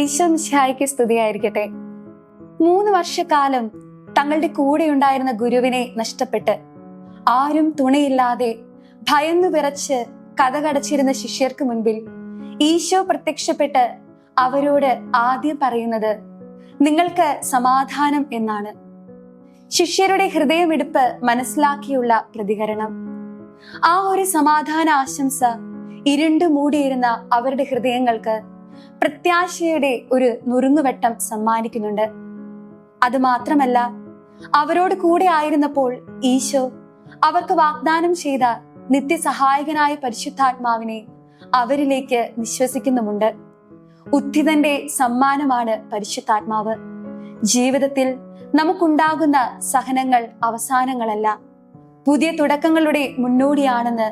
ഈശോ മിശിഹായ്ക്ക് സ്തുതിയായിരിക്കട്ടെ. 3 വർഷക്കാലം തങ്ങളുടെ കൂടെ ഉണ്ടായിരുന്ന ഗുരുവിനെ നഷ്ടപ്പെട്ട് ആരും തുണയില്ലാതെ ഭയന്നു വിറച്ച് കതകടച്ചിരുന്ന ശിഷ്യർക്ക് മുൻപിൽ ഈശോ പ്രത്യക്ഷപ്പെട്ട് അവരോട് ആദ്യം പറയുന്നത് നിങ്ങൾക്ക് സമാധാനം എന്നാണ്. ശിഷ്യരുടെ ഹൃദയമിടിപ്പ് മനസ്സിലാക്കിയുള്ള പ്രതികരണം. ആ ഒരു സമാധാന ആശംസ ഇരുണ്ടു മൂടിയിരുന്ന അവരുടെ ഹൃദയങ്ങൾക്ക് പ്രത്യാശയുടെ ഒരു നുറുങ്ങുവെട്ടം സമ്മാനിക്കുന്നുണ്ട്. അത് മാത്രമല്ല, അവരോട് കൂടെ ആയിരുന്നപ്പോൾ ഈശോ അവർക്ക് വാഗ്ദാനം ചെയ്ത നിത്യസഹായകനായ പരിശുദ്ധാത്മാവിനെ അവരിലേക്ക് നിശ്വസിക്കുന്നുമുണ്ട്. ഉത്ഥിതന്റെ സമ്മാനമാണ് പരിശുദ്ധാത്മാവ്. ജീവിതത്തിൽ നമുക്കുണ്ടാകുന്ന സഹനങ്ങൾ അവസാനങ്ങളല്ല, പുതിയ തുടക്കങ്ങളുടെ മുന്നോടിയാണെന്ന്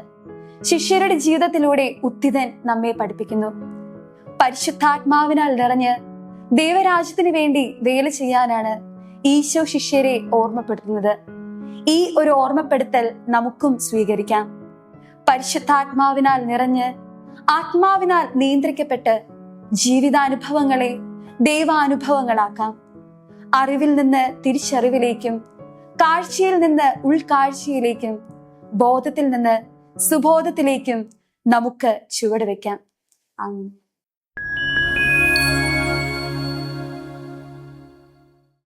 ശിഷ്യരുടെ ജീവിതത്തിലൂടെ ഉത്ഥിതൻ നമ്മെ പഠിപ്പിക്കുന്നു. പരിശുദ്ധാത്മാവിനാൽ നിറഞ്ഞ് ദൈവരാജ്യത്തിന് വേണ്ടി വേല ചെയ്യാനാണ് ഈശോ ശിഷ്യരെ ഓർമ്മപ്പെടുത്തുന്നത്. ഈ ഒരു ഓർമ്മപ്പെടുത്തൽ നമുക്കും സ്വീകരിക്കാം. പരിശുദ്ധാത്മാവിനാൽ നിറഞ്ഞ് ആത്മാവിനാൽ നിയന്ത്രിക്കപ്പെട്ട് ജീവിതാനുഭവങ്ങളെ ദൈവാനുഭവങ്ങളാക്കാം. അറിവിൽ നിന്ന് തിരിച്ചറിവിലേക്കും, കാഴ്ചയിൽ നിന്ന് ഉൾക്കാഴ്ചയിലേക്കും, ബോധത്തിൽ നിന്ന് സുബോധത്തിലേക്കും നമുക്ക് ചുവടുവെക്കാം. ആമേൻ.